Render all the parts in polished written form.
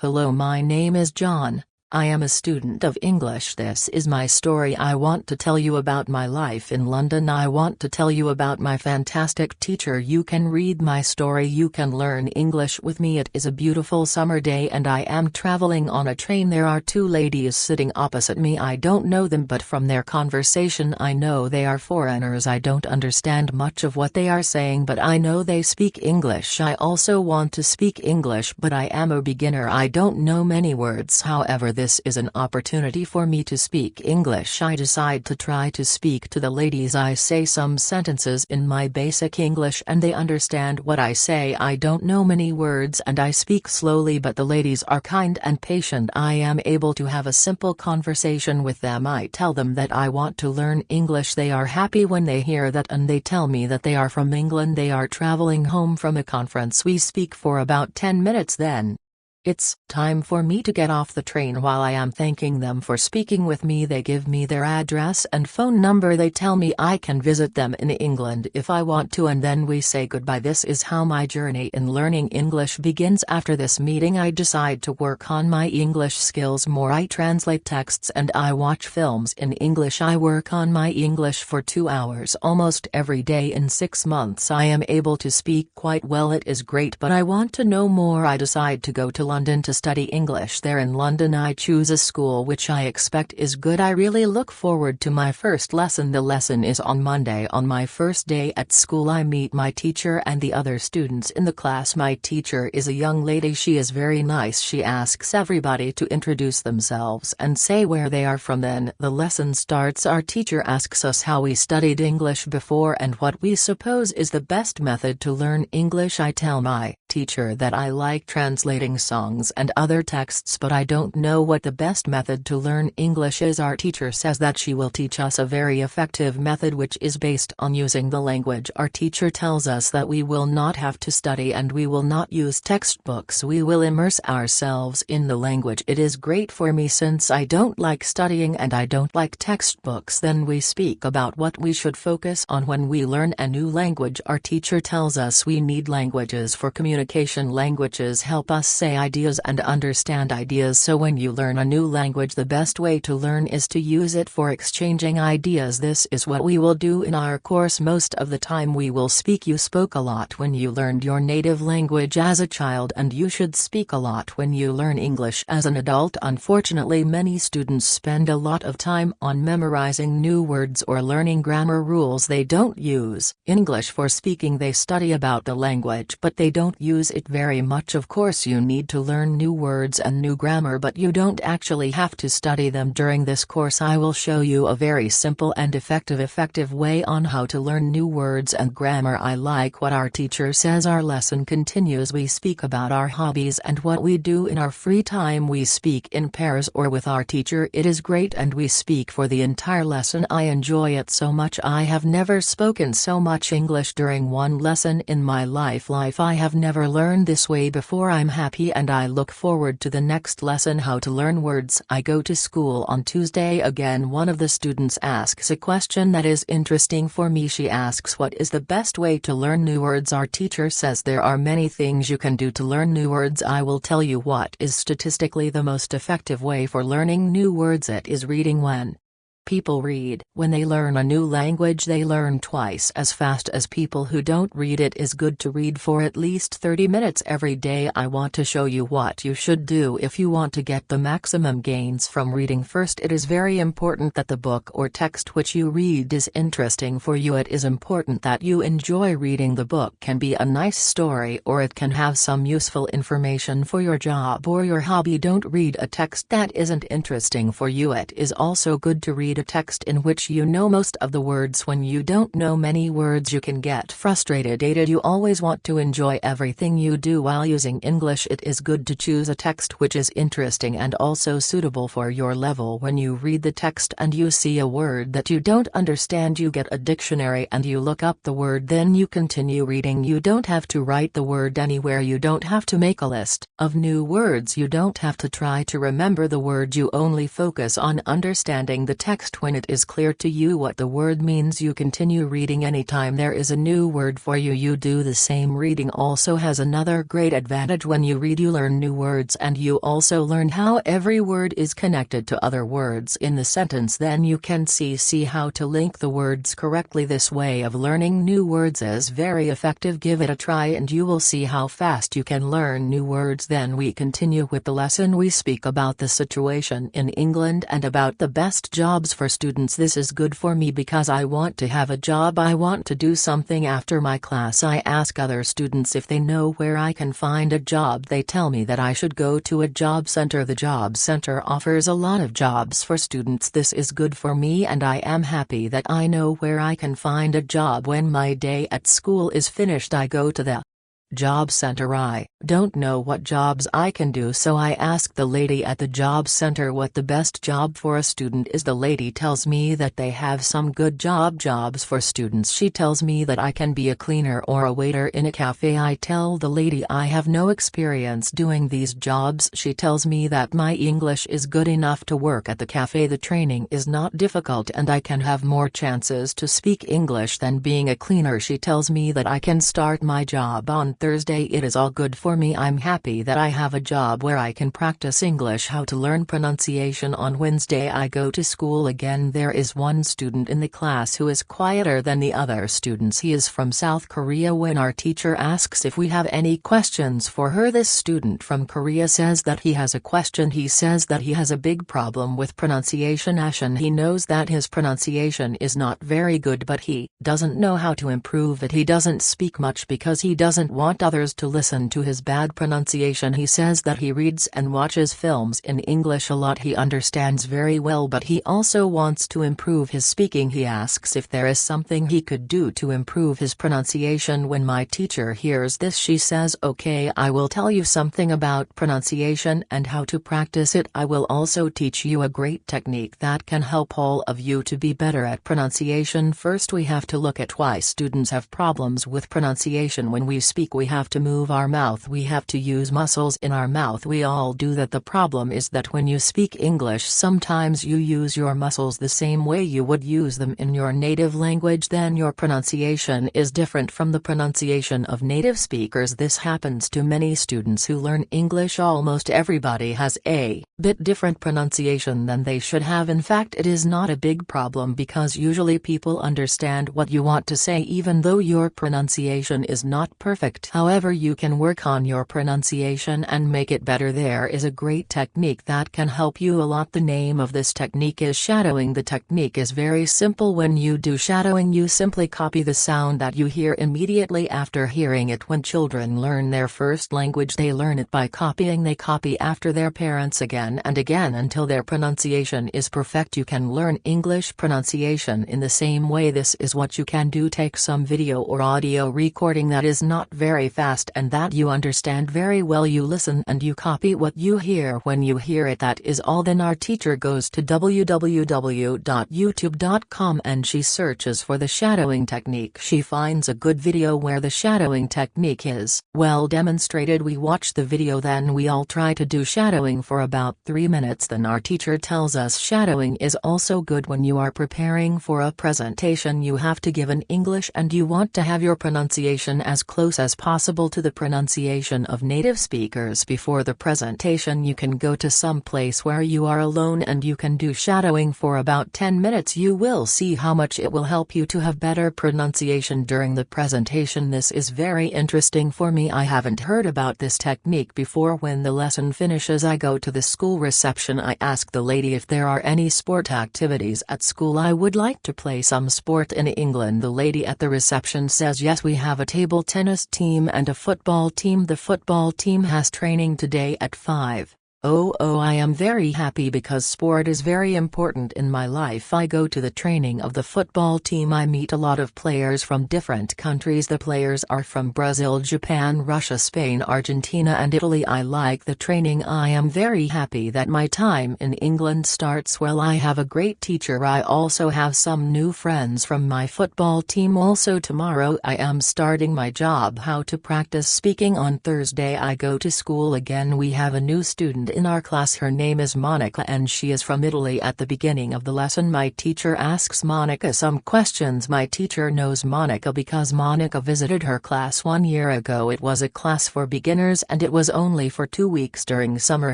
Hello, my name is John. I am a student of English. This is my story. I want to tell you about my life in London. I want to tell you about my fantastic teacher. You can read my story. You can learn English with me. It is a beautiful summer day and I am traveling on a train. There are two ladies sitting opposite me. I don't know them, but from their conversation I know they are foreigners. I don't understand much of what they are saying, but I know they speak English. I also want to speak English, but I am a beginner. I don't know many words. However, this is an opportunity for me to speak English. I decide to try to speak to the ladies. I say some sentences in my basic English and they understand what I say. I don't know many words and I speak slowly, but the ladies are kind and patient. I am able to have a simple conversation with them. I tell them that I want to learn English. They are happy when they hear that and they tell me that they are from England. They are traveling home from a conference. We speak for about 10 minutes, then it's time for me to get off the train. While I am thanking them for speaking with me, they give me their address and phone number. They tell me I can visit them in England if I want to, and then we say goodbye. This is how my journey in learning English begins. After this meeting, I decide to work on my English skills more. I translate texts and I watch films in English. I work on my English for 2 hours almost every day. In 6 months I am able to speak quite well. It is great, but I want to know more. I decide to go to London to study English. There in London I choose a school which I expect is good. I really look forward to my first lesson. The lesson is on Monday. On my first day at school I meet my teacher and the other students in the class. My teacher is a young lady. She is very nice. She asks everybody to introduce themselves and say where they are from. Then the lesson starts. Our teacher asks us how we studied English before and what we suppose is the best method to learn English. I tell my teacher that I like translating songs and other texts, but I don't know what the best method to learn English is. Our teacher says that she will teach us a very effective method which is based on using the language. Our teacher tells us that we will not have to study and we will not use textbooks. We will immerse ourselves in the language. It is great for me since I don't like studying and I don't like textbooks. Then we speak about what we should focus on when we learn a new language. Our teacher tells us we need languages for communication. Languages help us say ideas and understand ideas. So when you learn a new language, the best way to learn is to use it for exchanging ideas. This is what we will do in our course. Most of the time we will speak. You spoke a lot when you learned your native language as a child, and you should speak a lot when you learn English as an adult. Unfortunately, many students spend a lot of time on memorizing new words or learning grammar rules they don't use. English for speaking. They study about the language but they don't use it very much. Of course you need to learn new words and new grammar, but you don't actually have to study them. During this course I will show you a very simple and effective way on how to learn new words and grammar. I like what our teacher says. Our lesson continues. We speak about our hobbies and what we do in our free time. We speak in pairs or with our teacher. It is great and we speak for the entire lesson. I enjoy it so much. I have never spoken so much English during one lesson in my life. I have never learned this way before. I'm happy and I look forward to the next lesson, how to learn words. I go to school on Tuesday again. One of the students asks a question that is interesting for me. She asks what is the best way to learn new words. Our teacher says there are many things you can do to learn new words. I will tell you what is statistically the most effective way for learning new words. It is reading. When people read, when they learn a new language, they learn twice as fast as people who don't read. It is good to read for at least 30 minutes every day. I want to show you what you should do if you want to get the maximum gains from reading. First, it is very important that the book or text which you read is interesting for you. It is important that you enjoy reading. The book can be a nice story or it can have some useful information for your job or your hobby. Don't read a text that isn't interesting for you. It is also good to read a text in which you know most of the words. When you don't know many words you can get frustrated. You always want to enjoy everything you do while using English. It is good to choose a text which is interesting and also suitable for your level. When you read the text and you see a word that you don't understand, you get a dictionary and you look up the word, then you continue reading. You don't have to write the word anywhere. You don't have to make a list of new words. You don't have to try to remember the word. You only focus on understanding the text Next, when it is clear to you what the word means, you continue reading. Anytime there is a new word for you, you do the same. Reading also has another great advantage. When you read, you learn new words, and you also learn how every word is connected to other words in the sentence. Then you can see how to link the words correctly. This way of learning new words is very effective. Give it a try and you will see how fast you can learn new words. Then we continue with the lesson. We speak about the situation in England and about the best jobs for students. This is good for me because I want to have a job. I want to do something after my class. I ask other students if they know where I can find a job. They tell me that I should go to a job center. The job center offers a lot of jobs for students. This is good for me and I am happy that I know where I can find a job. When my day at school is finished, I go to the job center. I don't know what jobs I can do, so I ask the lady at the job center what the best job for a student is. The lady tells me that they have some good jobs for students. She tells me that I can be a cleaner or a waiter in a cafe. I tell the lady I have no experience doing these jobs. She tells me that my English is good enough to work at the cafe. The training is not difficult and I can have more chances to speak English than being a cleaner. She tells me that I can start my job on Thursday. It is all good for me. I'm happy that I have a job where I can practice English. How to learn pronunciation. On Wednesday I go to school again. There is one student in the class who is quieter than the other students. He is from South Korea. When our teacher asks if we have any questions for her, this student from Korea says that he has a question. He says that he has a big problem with pronunciation. Ashen. He knows that his pronunciation is not very good, but he doesn't know how to improve it. He doesn't speak much because he doesn't want others to listen to his bad pronunciation. He says that he reads and watches films in English a lot. He understands very well, but he also wants to improve his speaking. He asks if there is something he could do to improve his pronunciation. When my teacher hears this, she says, "Okay, I will tell you something about pronunciation and how to practice it. I will also teach you a great technique that can help all of you to be better at pronunciation." First, we have to look at why students have problems with pronunciation. When we speak, we have to move our mouth. We have to use muscles in our mouth. We all do that. The problem is that when you speak English, sometimes you use your muscles the same way you would use them in your native language. Then your pronunciation is different from the pronunciation of native speakers. This happens to many students who learn English. Almost everybody has a bit different pronunciation than they should have. In fact, it is not a big problem because usually people understand what you want to say even though your pronunciation is not perfect. However, you can work on your pronunciation and make it better. There is a great technique that can help you a lot. The name of this technique is shadowing. The technique is very simple. When you do shadowing, you simply copy the sound that you hear immediately after hearing it. When children learn their first language, they learn it by copying. They copy after their parents again and again until their pronunciation is perfect. You can learn English pronunciation in the same way. This is what you can do. Take some video or audio recording that is not very fast and that you understand very well. You listen and you copy what you hear. When you hear it, that is all. Then our teacher goes to www.youtube.com and she searches for the shadowing technique. She finds a good video where the shadowing technique is well demonstrated. We watch the video, then we all try to do shadowing for about 3 minutes. Then our teacher tells us shadowing is also good when you are preparing for a presentation. You have to give an English and you want to have your pronunciation as close as possible to the pronunciation of native speakers. Before the presentation, you can go to some place where you are alone and you can do shadowing for about 10 minutes. You will see how much it will help you to have better pronunciation during the presentation. This is very interesting for me. I haven't heard about this technique before. When the lesson finishes, I go to the school reception. I ask the lady if there are any sport activities at school. I would like to play some sport in England. The lady at the reception says yes, we have a table tennis team and a football team. The football team has training today at 5. Oh, I am very happy because sport is very important in my life. I go to the training of the football team. I meet a lot of players from different countries. The players are from Brazil, Japan, Russia, Spain, Argentina and Italy. I like the training. I am very happy that my time in England starts well. I have a great teacher. I also have some new friends from my football team. Also tomorrow I am starting my job. How to practice speaking. On Thursday I go to school again. We have a new student student in our class. Her name is Monica and she is from Italy. At the beginning of the lesson my teacher asks Monica some questions. My teacher knows Monica because Monica visited her class 1 year ago. It was a class for beginners and it was only for 2 weeks during summer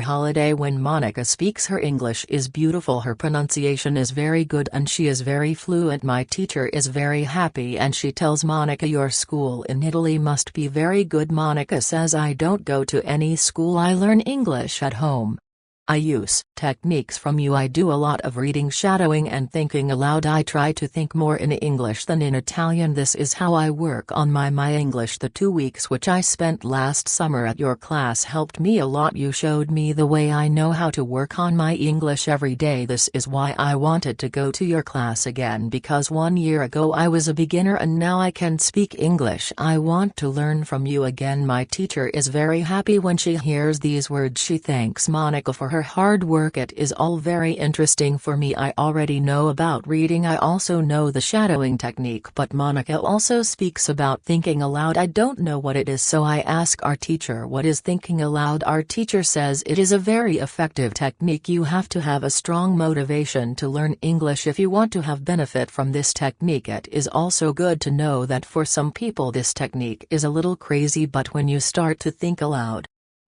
holiday. When Monica speaks, her English is beautiful, her pronunciation is very good and she is very fluent. My teacher is very happy and she tells Monica, your school in Italy must be very good. Monica says, I don't go to any school, I learn English at home. I use techniques from you. I do a lot of reading, shadowing and thinking aloud. I try to think more in English than in Italian. This is how I work on my English. The 2 weeks which I spent last summer at your class helped me a lot. You showed me the way I know how to work on my English every day. This is why I wanted to go to your class again, because 1 year ago I was a beginner and now I can speak English. I want to learn from you again. My teacher is very happy when she hears these words. She thanks Monica for her hard work. It is all very interesting for me. I already know about reading. I also know the shadowing technique, but Monica also speaks about thinking aloud. I don't know what it is, so I ask our teacher, what is thinking aloud? Our teacher says it is a very effective technique. You have to have a strong motivation to learn English if you want to have benefit from this technique. It is also good to know that for some people this technique is a little crazy, but when you start to think aloud,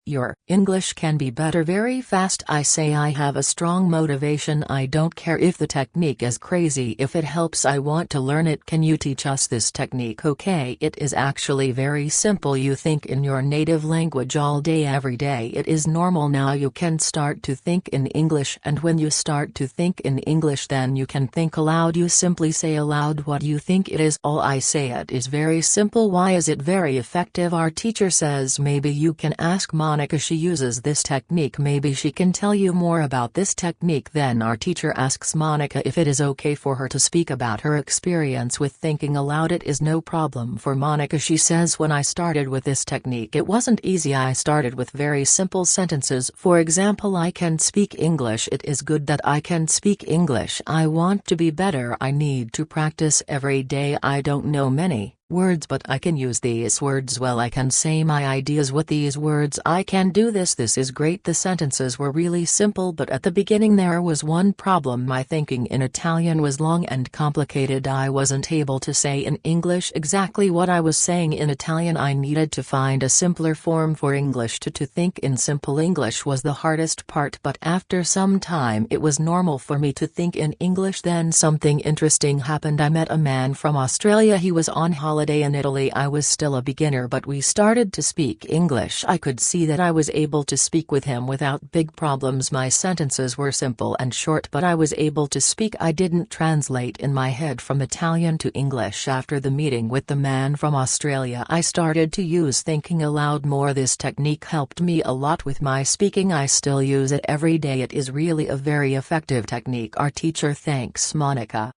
your English can be better very fast. I say I have a strong motivation. I don't care if the technique is crazy. If it helps, I want to learn it. Can you teach us this technique? Okay, it is actually very simple. You think in your native language all day every day. It is normal. Now you can start to think in English, and when you start to think in English then you can think aloud. You simply say aloud what you think. It is all I say. It is very simple. Why is it very effective? Our teacher says maybe you can ask Monica. She uses this technique. Maybe she can tell you more about this technique. Then our teacher asks Monica if it is okay for her to speak about her experience with thinking aloud. It is no problem for Monica. She says, when I started with this technique it wasn't easy. I started with very simple sentences. For example, I can speak English. It is good that I can speak English. I want to be better. I need to practice every day. I don't know many words, but I can use these words well. I can say my ideas with these words. I can do this. This is great. The sentences were really simple, but at the beginning there was one problem. My thinking in Italian was long and complicated. I wasn't able to say in English exactly what I was saying in Italian. I needed to find a simpler form for English. To think in simple English was the hardest part, but after some time it was normal for me to think in English. Then something interesting happened. I met a man from Australia. He was on holiday in Italy. I was still a beginner, but we started to speak English. I could see that I was able to speak with him without big problems. My sentences were simple and short, but I was able to speak. I didn't translate in my head from Italian to English. After the meeting with the man from Australia, I started to use thinking aloud more. This technique helped me a lot with my speaking. I still use it every day. It is really a very effective technique. Our teacher thanks Monica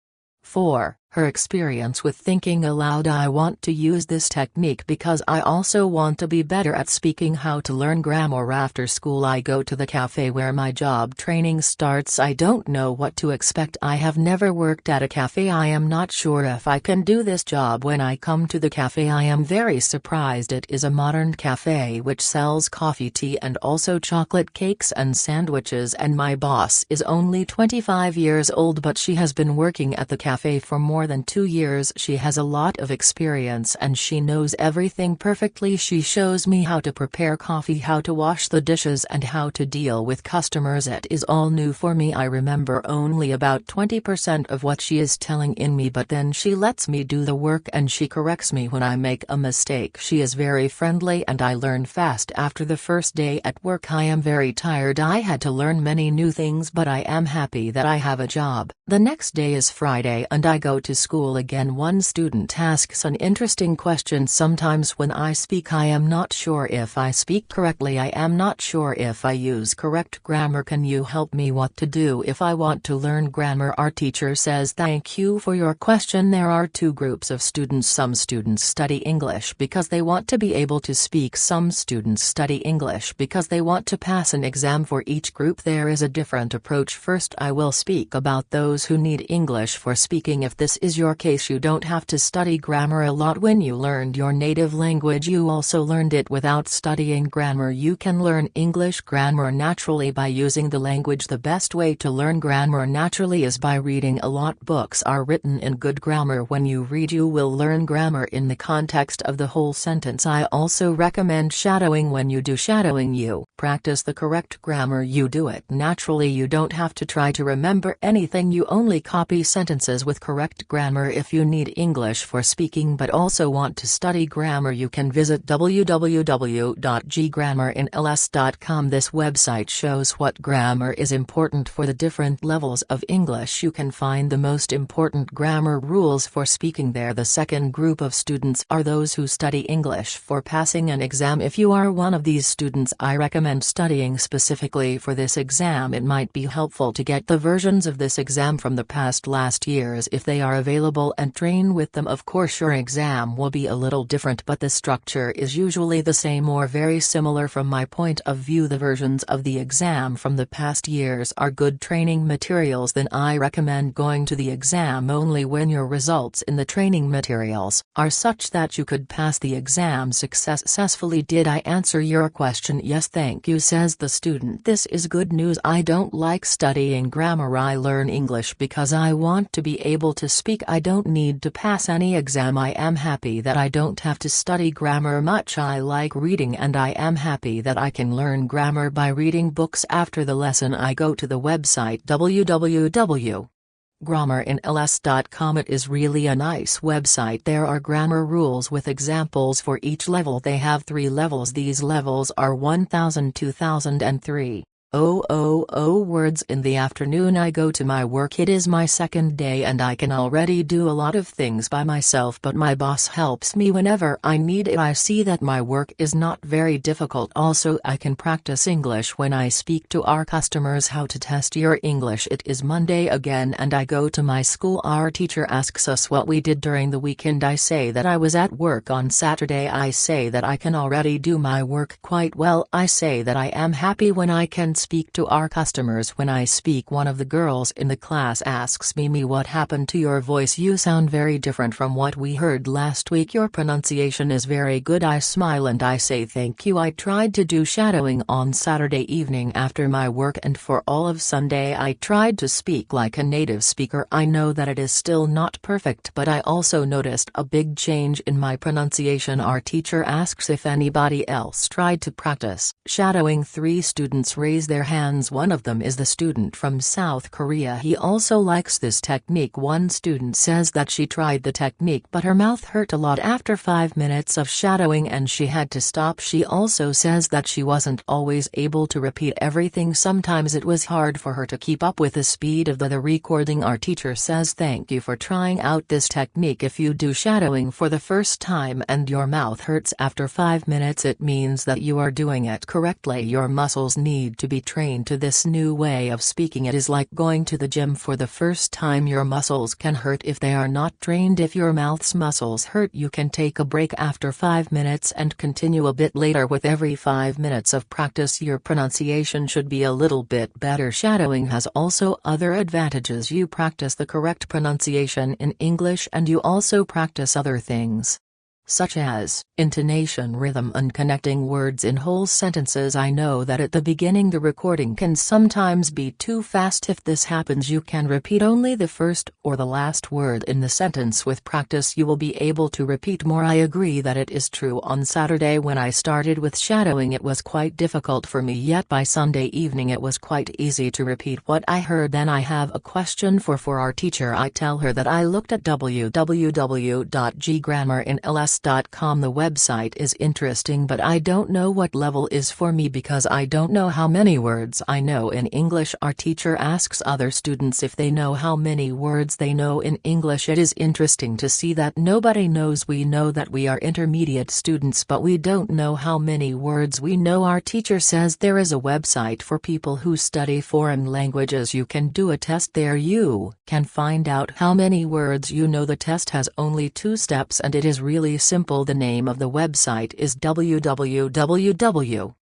for her experience with thinking aloud. I want to use this technique because I also want to be better at speaking. How to learn grammar. After school I go to the cafe where my job training starts. I don't know what to expect. I have never worked at a cafe. I am not sure if I can do this job. When I come to the cafe I am very surprised. It is a modern cafe which sells coffee, tea and also chocolate cakes and sandwiches, and my boss is only 25 years old, but she has been working at the cafe for more than 2 years. She has a lot of experience and she knows everything perfectly. She shows me how to prepare coffee, how to wash the dishes and how to deal with customers. It is all new for me. I remember only about 20% of what she is telling in me, but then she lets me do the work and she corrects me when I make a mistake. She is very friendly and I learn fast. After the first day at work I am very tired. I had to learn many new things, but I am happy that I have a job. The next day is Friday and I go to school again. One student asks an interesting question. Sometimes when I speak I am not sure if I speak correctly. I am not sure if I use correct grammar. Can you help me what to do if I want to learn grammar? Our teacher says, thank you for your question. There are two groups of students. Some students study English because they want to be able to speak. Some students study English because they want to pass an exam. For each group there is a different approach. First I will speak about those who need English for speaking. If this is your case, you don't have to study grammar a lot. When you learned your native language, you also learned it without studying grammar. You can learn English grammar naturally by using the language. The best way to learn grammar naturally is by reading a lot. Books are written in good grammar. When you read, you will learn grammar in the context of the whole sentence. I also recommend shadowing. When you do shadowing, you practice the correct grammar. You do it naturally. You don't have to try to remember anything. You only copy sentences with correct grammar. If you need English for speaking but also want to study grammar, you can visit www.ggrammerinls.com. This website shows what grammar is important for the different levels of English. You can find the most important grammar rules for speaking there. The second group of students are those who study English for passing an exam. If you are one of these students, I recommend studying specifically for this exam. It might be helpful to get the versions of this exam from the past last years if they are available and train with them. Of course, your exam will be a little different, but the structure is usually the same or very similar. From my point of view, the versions of the exam from the past years are good training materials. Then I recommend going to the exam only when your results in the training materials are such that you could pass the exam successfully. Did I answer your question? Yes, thank you, says the student. This is good news. I don't like studying grammar. I learn English because I want to be able to speak. I don't need to pass any exam. I am happy that I don't have to study grammar much. I like reading and I am happy that I can learn grammar by reading books after the lesson. I go to the website www.grammerinls.com. It is really a nice website. There are grammar rules with examples for each level. They have 3 levels. These levels are 1000, 2000 and 3000 words. In the afternoon I go to my work. It is my second day and I can already do a lot of things by myself, but my boss helps me whenever I need it. I see that my work is not very difficult. Also, I can practice English when I speak to our customers. How to test your English? It is Monday again and I go to my school. Our teacher asks us what we did during the weekend. I say that I was at work on Saturday. I say that I can already do my work quite well. I say that I am happy when I can speak to our customers. When I speak, one of the girls in the class asks me, what happened to your voice? You sound very different from what we heard last week. Your pronunciation is very good. I smile and I say thank you. I tried to do shadowing on Saturday evening after my work, and for all of Sunday I tried to speak like a native speaker. I know that it is still not perfect, but I also noticed a big change in my pronunciation. Our teacher asks if anybody else tried to practice shadowing. 3 students raise their hands. One of them is the student from South Korea. He also likes this technique. One student says that she tried the technique but her mouth hurt a lot after 5 minutes of shadowing and she had to stop. She also says that she wasn't always able to repeat everything. Sometimes it was hard for her to keep up with the speed of the recording. Our teacher says thank you for trying out this technique. If you do shadowing for the first time and your mouth hurts after 5 minutes, it means that you are doing it correctly. Your muscles need to be trained to this new way of speaking. It is like going to the gym for the first time. Your muscles can hurt if they are not trained. If your mouth's muscles hurt, you can take a break after 5 minutes and continue a bit later. With every 5 minutes of practice, your pronunciation should be a little bit better. Shadowing has also other advantages. You practice the correct pronunciation in English and you also practice other things, such as intonation, rhythm, and connecting words in whole sentences. I know that at the beginning the recording can sometimes be too fast. If this happens, you can repeat only the first or the last word in the sentence. With practice you will be able to repeat more. I agree that it is true. On Saturday when I started with shadowing it was quite difficult for me, yet by Sunday evening it was quite easy to repeat what I heard. Then I have a question for our teacher. I tell her that I looked at www.ggrammerinls.com. The website is interesting, but I don't know what level is for me because I don't know how many words I know in English. Our teacher asks other students if they know how many words they know in English. It is interesting to see that nobody knows. We know that we are intermediate students, but we don't know how many words we know. Our teacher says there is a website for people who study foreign languages. You can do a test there. You can find out how many words you know. The test has only 2 steps and it is really simple. The name of the website is www.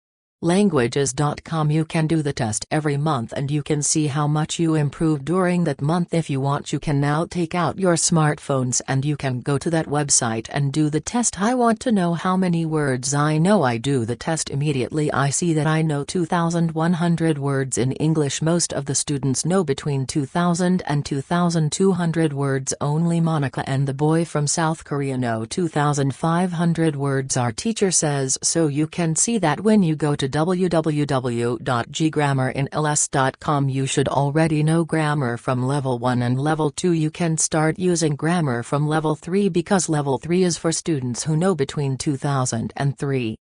Languages.com. You can do the test every month and you can see how much you improve during that month. If you want, you can now take out your smartphones and you can go to that website and do the test. I want to know how many words I know. I do the test immediately. I see that I know 2,100 words in English. Most of the students know between 2,000 and 2,200 words. Only Monica and the boy from South Korea know 2,500 words. Our teacher says so. You can see that when you go to www.grammarinls.com. You should already know grammar from level 1 and level 2. You can start using grammar from level 3 because level 3 is for students who know between 2,000 and 3,000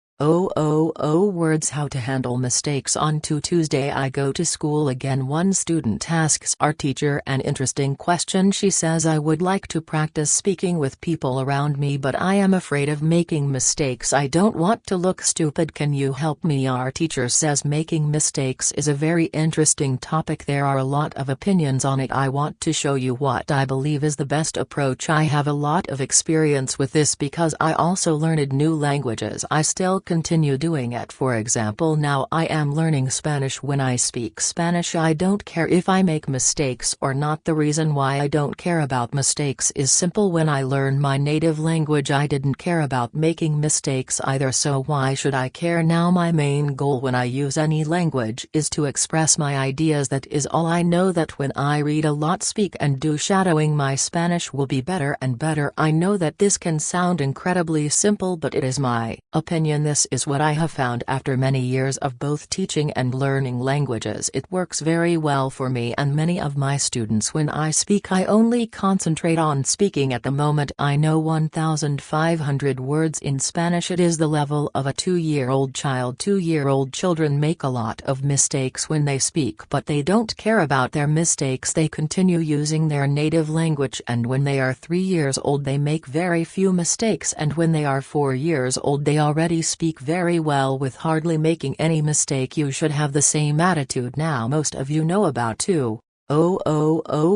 words. How to handle mistakes. On Tuesday I go to school again. One student asks our teacher an interesting question. She says, I would like to practice speaking with people around me, but I am afraid of making mistakes. I don't want to look stupid. Can you help me? Our teacher says making mistakes is a very interesting topic. There are a lot of opinions on it. I want to show you what I believe is the best approach. I have a lot of experience with this because I also learned new languages. I still continue doing it. For example, now I am learning Spanish. When I speak Spanish, I don't care if I make mistakes or not. The reason why I don't care about mistakes is simple. When I learned my native language, I didn't care about making mistakes either, so why should I care now? My main goal when I use any language is to express my ideas. That is all. I know that when I read a lot, speak and do shadowing, my Spanish will be better and better. I know that this can sound incredibly simple, but it is my opinion. This is what I have found after many years of both teaching and learning languages. It works very well for me and many of my students. When I speak, I only concentrate on speaking. At the moment I know 1,500 words in Spanish. It is the level of a 2-year-old child. 2-year-old children make a lot of mistakes when they speak, but they don't care about their mistakes. They continue using their native language, and when they are 3 years old they make very few mistakes, and when they are 4 years old they already speak very well with hardly making any mistake. You should have the same attitude now. Most of you know about 2,000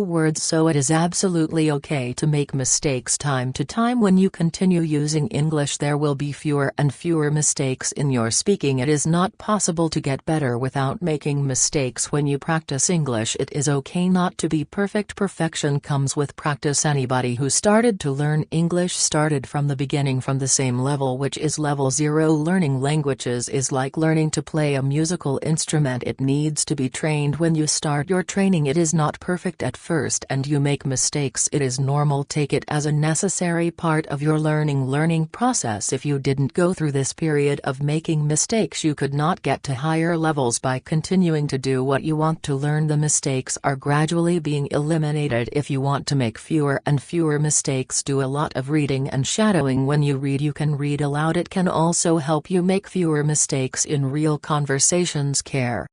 words, so it is absolutely okay to make mistakes time to time. When you continue using English, there will be fewer and fewer mistakes in your speaking. It is not possible to get better without making mistakes. When you practice English, it is okay not to be perfect. Perfection comes with practice. Anybody who started to learn English started from the beginning, from the same level, which is level 0. Learning languages is like learning to play a musical instrument. It needs to be trained. When you start your training, it is not perfect at first and you make mistakes. It is normal. Take it as a necessary part of your learning process. If you didn't go through this period of making mistakes, you could not get to higher levels by continuing to do what you want to learn. The mistakes are gradually being eliminated. If you want to make fewer and fewer mistakes, do a lot of reading and shadowing. When you read, you can read aloud. It can also help you make fewer mistakes in real conversations. Care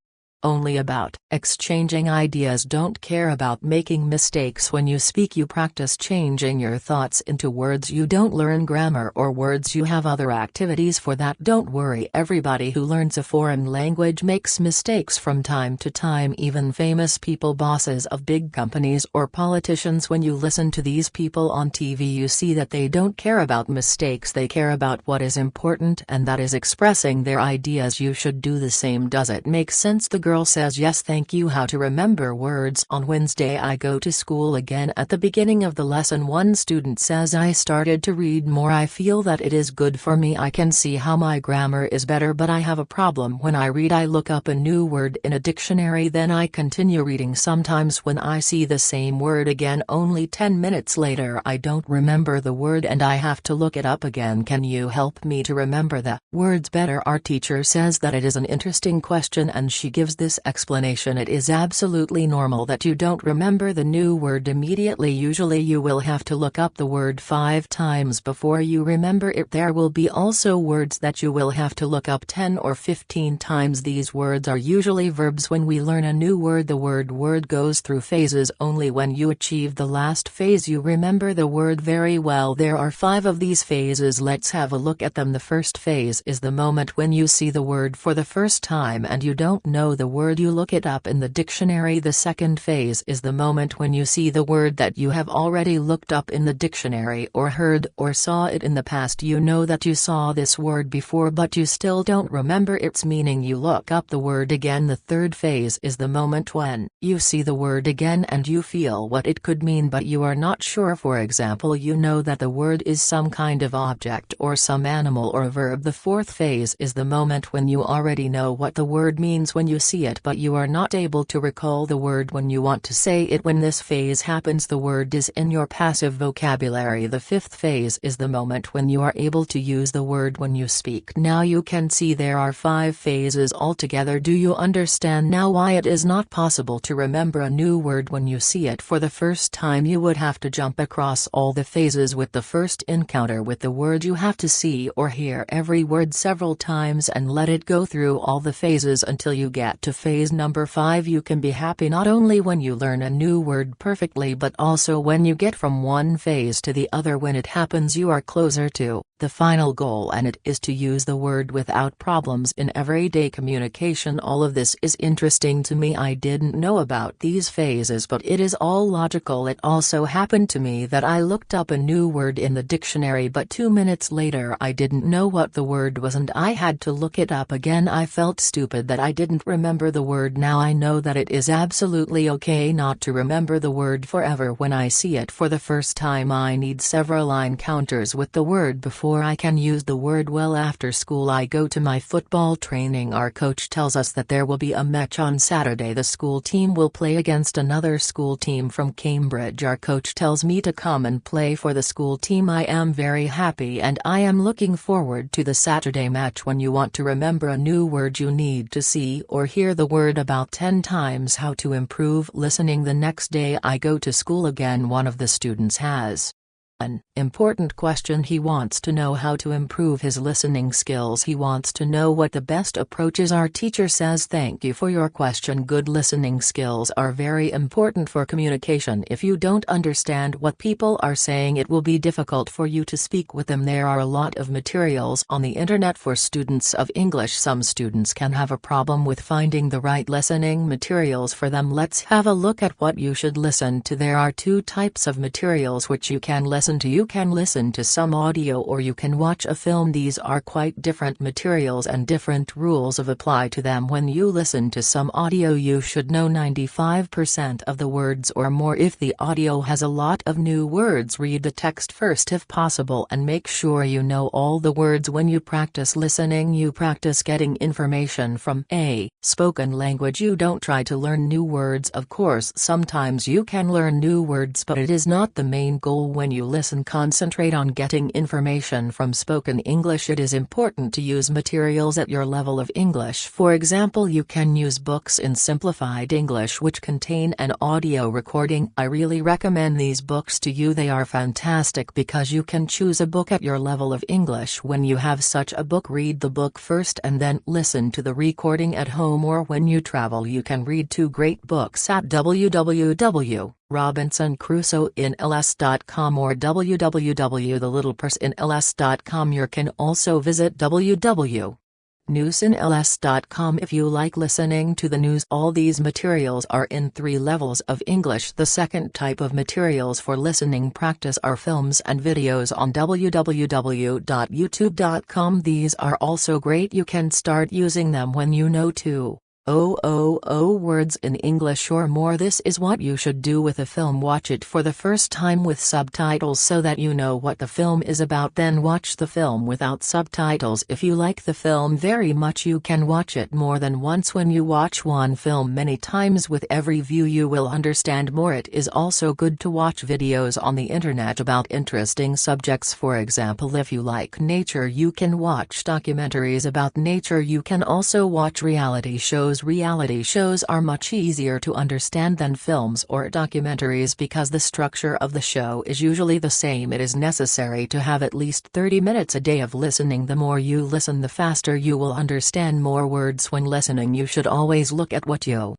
only about exchanging ideas. Don't care about making mistakes. When you speak, you practice changing your thoughts into words. You don't learn grammar or words. You have other activities for that. Don't worry. Everybody who learns a foreign language makes mistakes from time to time. Even famous people, bosses of big companies or politicians. When you listen to these people on TV, you see that they don't care about mistakes. They care about what is important, and that is expressing their ideas. You should do the same. Does it make sense? The girl says yes, thank you. How to remember words. On Wednesday I go to school again. At the beginning of the lesson, one student says, I started to read more. I feel that it is good for me. I can see how my grammar is better, but I have a problem. When I read, I look up a new word in a dictionary, then I continue reading. Sometimes when I see the same word again, only 10 minutes later I don't remember the word and I have to look it up again. Can you help me to remember the words better? Our teacher says that it is an interesting question and she gives this explanation. It is absolutely normal that you don't remember the new word immediately. Usually you will have to look up the word 5 times before you remember it. There will be also words that you will have to look up 10 or 15 times. These words are usually verbs. When we learn a new word, the word goes through phases. Only when you achieve the last phase you remember the word very well. There are 5 of these phases. Let's have a look at them. The first phase is the moment when you see the word for the first time and you don't know the word you look it up in the dictionary. The second phase is the moment when you see the word that you have already looked up in the dictionary or heard or saw it in the past. You know that you saw this word before but you still don't remember its meaning. You look up the word again. The third phase is the moment when you see the word again and you feel what it could mean but you are not sure. For example, you know that the word is some kind of object or some animal or verb. The fourth phase is the moment when you already know what the word means when you see it but you are not able to recall the word when you want to say it. When this phase happens, the word is in your passive vocabulary. The fifth phase is the moment when you are able to use the word when you speak. Now you can see there are 5 phases altogether. Do you understand now why it is not possible to remember a new word when you see it for the first time? You would have to jump across all the phases. With the first encounter with the word, you have to see or hear every word several times and let it go through all the phases until you get to phase number 5. You can be happy not only when you learn a new word perfectly but also when you get from one phase to the other. When it happens, you are closer to the final goal, and it is to use the word without problems in everyday communication. All of this is interesting to me. I didn't know about these phases, but it is all logical. It also happened to me that I looked up a new word in the dictionary, but 2 minutes later I didn't know what the word was and I had to look it up again. I felt stupid that I didn't remember the word. Now I know that it is absolutely okay not to remember the word forever. When I see it for the first time, I need several encounters with the word before I can use the word well. After school, I go to my football training. Our coach tells us that there will be a match on Saturday. The school team will play against another school team from Cambridge. Our coach tells me to come and play for the school team. I am very happy and I am looking forward to the Saturday match. When you want to remember a new word, you need to see or hear the word about 10 times. How to improve listening? The next day I go to school again. One of the students has an important question. He wants to know how to improve his listening skills. He wants to know what the best approach is. Our teacher says, "Thank you for your question. Good listening skills are very important for communication. If you don't understand what people are saying, it will be difficult for you to speak with them." There are a lot of materials on the internet for students of English. Some students can have a problem with finding the right listening materials for them. Let's have a look at what you should listen to. There are 2 types of materials which you can listen to. You can listen to some audio or you can watch a film. These are quite different materials and different rules of apply to them. When you listen to some audio, you should know 95% of the words or more. If the audio has a lot of new words, read the text first if possible and make sure you know all the words. When you practice listening, you practice getting information from a spoken language. You don't try to learn new words. Of course, sometimes you can learn new words, but it is not the main goal. When you listen, concentrate on getting information from spoken English. It is important to use materials at your level of English. For example, you can use books in simplified English which contain an audio recording. I really recommend these books to you. They are fantastic because you can choose a book at your level of English. When you have such a book, read the book first and then listen to the recording at home, or when you travel you can read 2 great books at www.RobinsonCrusoeInLS.com or www.thelittlepurseInLS.com. You can also visit www.newsinls.com if you like listening to the news. All these materials are in 3 levels of English. The second type of materials for listening practice are films and videos on www.youtube.com. These are also great. You can start using them when you know 2 words in English or more. This is what you should do with a film. Watch it for the first time with subtitles so that you know what the film is about. Then watch the film without subtitles. If you like the film very much, you can watch it more than once. When you watch one film many times, with every view you will understand more. It is also good to watch videos on the internet about interesting subjects. For example, if you like nature, you can watch documentaries about nature. You can also watch reality shows. Reality shows are much easier to understand than films or documentaries because the structure of the show is usually the same. It is necessary to have at least 30 minutes a day of listening. The more you listen, the faster you will understand more words. When listening, you should always look at what you